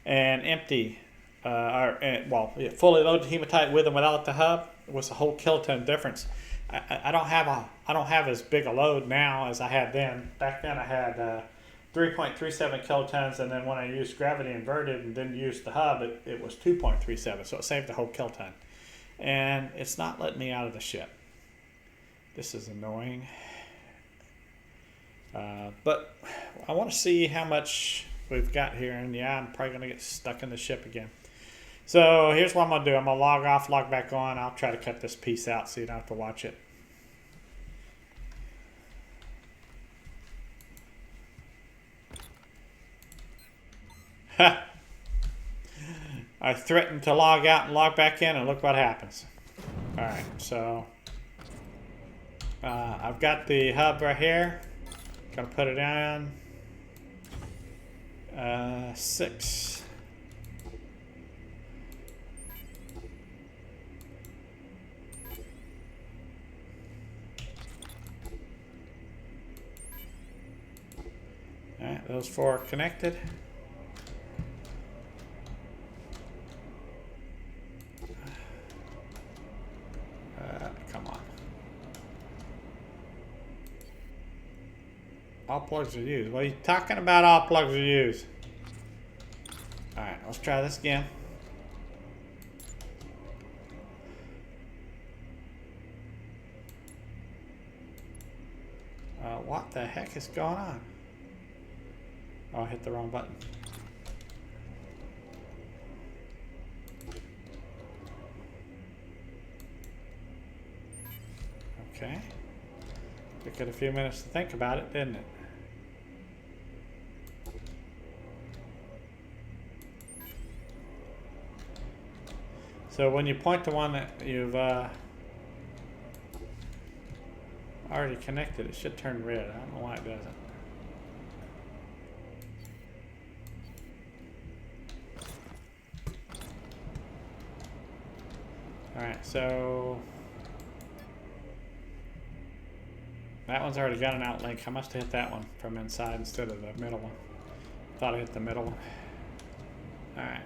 and empty, fully loaded hematite with and without the hub. It was a whole kiloton difference. I don't have as big a load now as I had then. Back then I had 3.37 kilotons, and then when I used gravity inverted and then used the hub, it was 2.37, so it saved a whole kiloton. and it's not letting me out of the ship. This is annoying. But I want to see how much we've got here, and yeah, I'm probably going to get stuck in the ship again. So here's what I'm going to do. I'm going to log off, log back on. I'll try to cut this piece out so you don't have to watch it. Ha! I threatened to log out and log back in, and look what happens. Alright, so I've got the hub right here. Gonna put it on 6. Alright, those 4 are connected. Come on. All plugs are used. What are you talking about? All plugs are used. Alright, let's try this again. What the heck is going on? Oh, I hit the wrong button. Okay. Took it a few minutes to think about it, didn't it? So when you point to one that you've already connected, it should turn red. I don't know why it doesn't. Alright, so that one's already got an outlink. I must have hit that one from inside instead of the middle one. Thought I hit the middle one. Alright.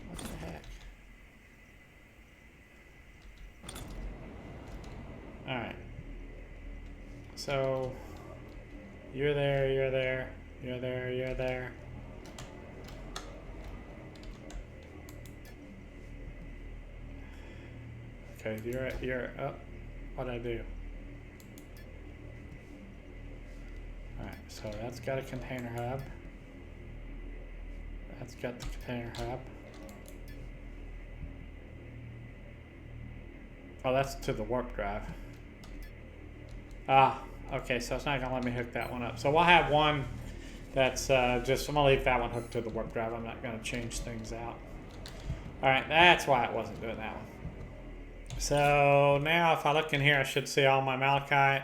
What the heck? Alright. So you're there, you're there, you're there, you're there. Okay, you're oh, what'd I do? Alright, so that's got a container hub. That's got the container hub. Oh, that's to the warp drive. Ah, okay, so it's not gonna let me hook that one up. So we'll have one that's just, I'm gonna leave that one hooked to the warp drive. I'm not gonna change things out. Alright, that's why it wasn't doing that one. So now if I look in here, I should see all my malachite,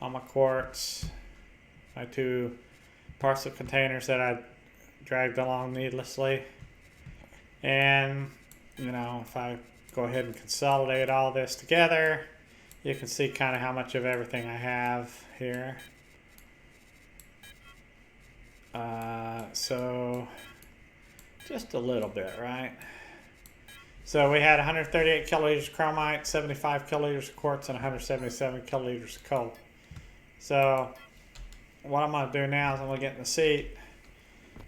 all my quartz, my 2 parcel containers that I dragged along needlessly. And, you know, if I go ahead and consolidate all this together, you can see kind of how much of everything I have here. So just a little bit, right? So we had 138 kiloliters of chromite, 75 kiloliters of quartz, and 177 kiloliters of coal. So what I'm going to do now is I'm going to get in the seat.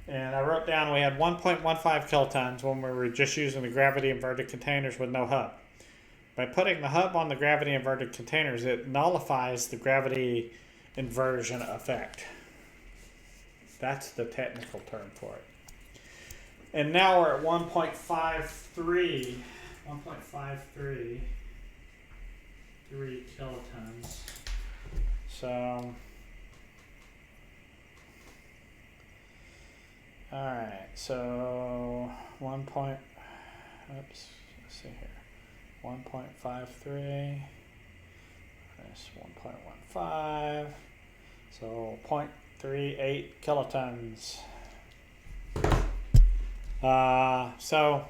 And I wrote down we had 1.15 kilotons when we were just using the gravity inverted containers with no hub. By putting the hub on the gravity inverted containers, it nullifies the gravity inversion effect. That's the technical term for it. And now we're at 1.53 kilotons. So, all right, so let's see here. 1.53 minus 1.15, so 0.38 kilotons. So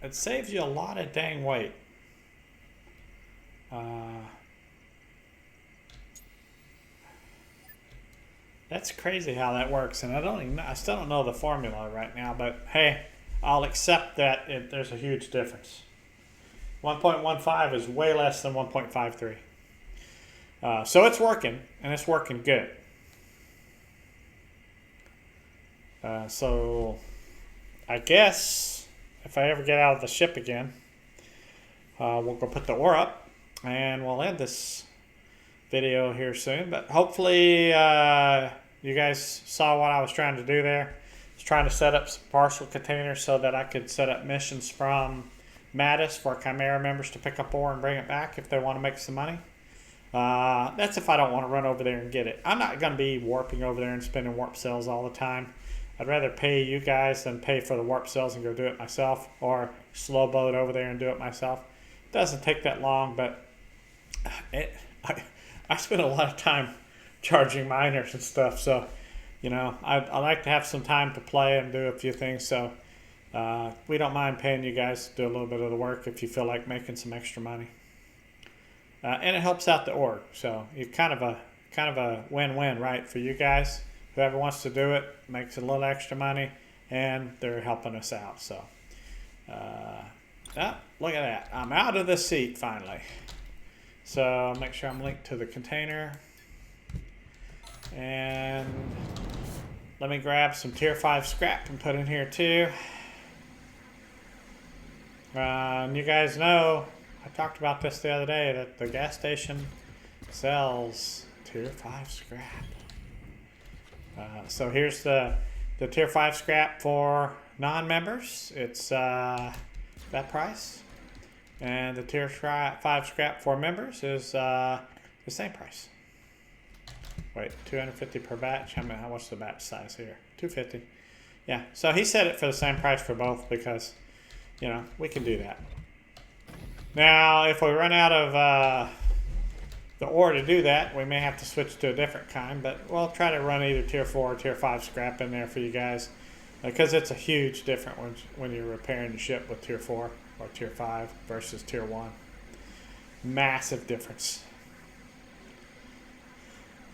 it saves you a lot of dang weight. That's crazy how that works, and I still don't know the formula right now, but hey, I'll accept that there's a huge difference. 1.15 is way less than 1.53. So it's working, and it's working good. So I guess if I ever get out of the ship again, we'll go put the ore up, and we'll end this video here soon. But hopefully you guys saw what I was trying to do there. I was trying to set up some parcel containers so that I could set up missions from Madis for Chimera members to pick up ore and bring it back if they want to make some money. That's if I don't want to run over there and get it. I'm not going to be warping over there and spending warp cells all the time. I'd rather pay you guys than pay for the warp cells and go do it myself, or slow boat over there and do it myself. It doesn't take that long, but I spend a lot of time charging miners and stuff, so you know I like to have some time to play and do a few things. So we don't mind paying you guys to do a little bit of the work if you feel like making some extra money. And it helps out the org, so you kind of a win-win, right? For you guys, whoever wants to do it makes a little extra money, and they're helping us out. So, look at that! I'm out of the seat finally. So make sure I'm linked to the container, and let me grab some tier 5 scrap and put in here too. And you guys know, I talked about this the other day, that the gas station sells tier 5 scrap. So here's the tier 5 scrap for non-members. It's that price. And the tier 5 scrap for members is the same price. Wait, 250 per batch? What's the batch size here? 250. Yeah, so he set it for the same price for both because, you know, we can do that. Now, if we run out of the ore to do that, we may have to switch to a different kind, but we'll try to run either tier 4 or tier 5 scrap in there for you guys, because it's a huge difference when you're repairing the ship with tier 4 or tier 5 versus tier 1. Massive difference.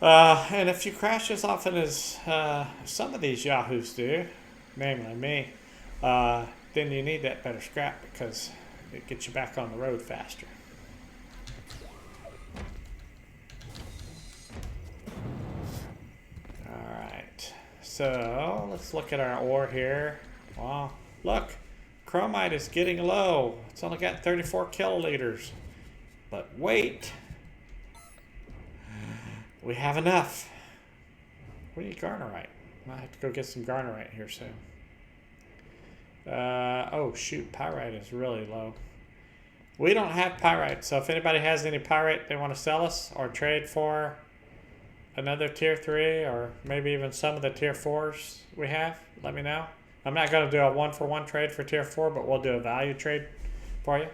And if you crash as often as some of these yahoos do, namely me, then you need that better scrap because it gets you back on the road faster. Alright, so let's look at our ore here. Well, look, chromite is getting low. It's only got 34 kiloliters. But wait, we have enough. We need garnerite. I might have to go get some garnerite here soon. Oh shoot, pyrite is really low. We don't have pyrite, so if anybody has any pyrite they want to sell us or trade for another tier 3 or maybe even some of the tier 4s we have, let me know. I'm not going to do a 1-for-1 trade for tier 4, but we'll do a value trade for you.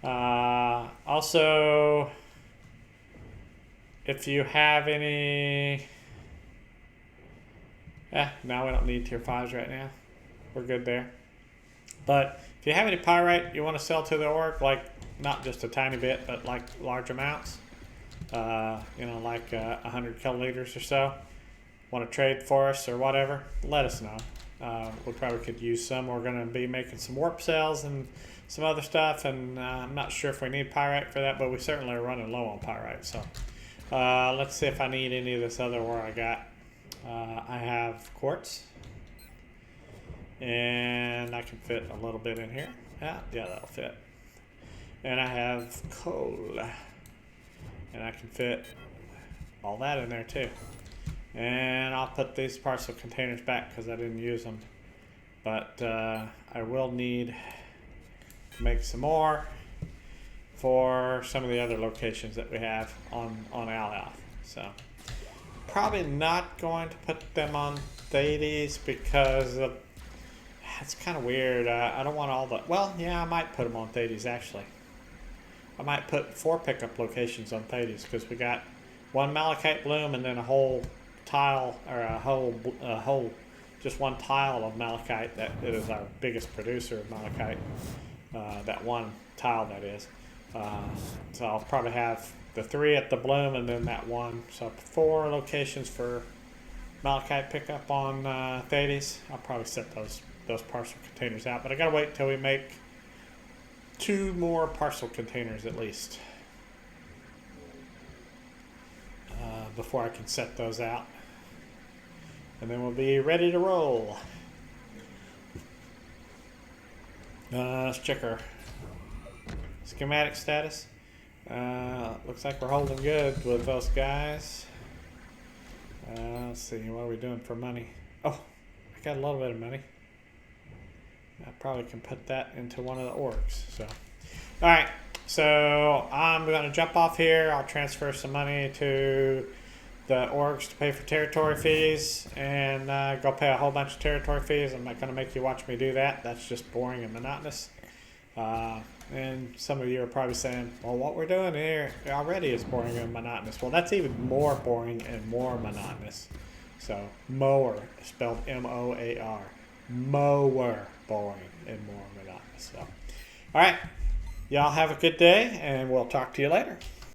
Also, if you have any... no, we don't need tier 5s right now. We're good there. But if you have any pyrite you want to sell to the org, like not just a tiny bit, but like large amounts, you know, like 100 kiloliters or so, want to trade for us or whatever, let us know. We probably could use some. We're going to be making some warp cells and some other stuff, and I'm not sure if we need pyrite for that, but we certainly are running low on pyrite. So let's see if I need any of this other ore I got. I have quartz. And I can fit a little bit in here. Yeah, that'll fit. And I have coal. And I can fit all that in there too. And I'll put these parcel containers back because I didn't use them. But I will need to make some more for some of the other locations that we have on Alath. So probably not going to put them on Thetes because of, it's kind of weird. I don't want all the... Well, yeah, I might put them on Thetes, actually. I might put 4 pickup locations on Thetes because we got 1 malachite bloom and then a whole tile, or a whole just 1 tile of malachite. That is our biggest producer of malachite. That 1 tile, that is. So I'll probably have the 3 at the bloom and then that 1. So 4 locations for malachite pickup on Thetes. I'll probably set those parcel containers out, but I gotta wait till we make 2 more parcel containers at least before I can set those out, and then we'll be ready to roll. Let's check our schematic status. Looks like we're holding good with those guys. Let's see, what are we doing for money? Oh, I got a little bit of money. I probably can put that into one of the orgs. So, all right. So I'm going to jump off here. I'll transfer some money to the orgs to pay for territory fees and go pay a whole bunch of territory fees. I'm not going to make you watch me do that. That's just boring and monotonous. And some of you are probably saying, well, what we're doing here already is boring and monotonous. Well, that's even more boring and more monotonous. So mower, spelled M-O-A-R. Mower, boring and more monotonous. So, all right. Y'all have a good day, and we'll talk to you later.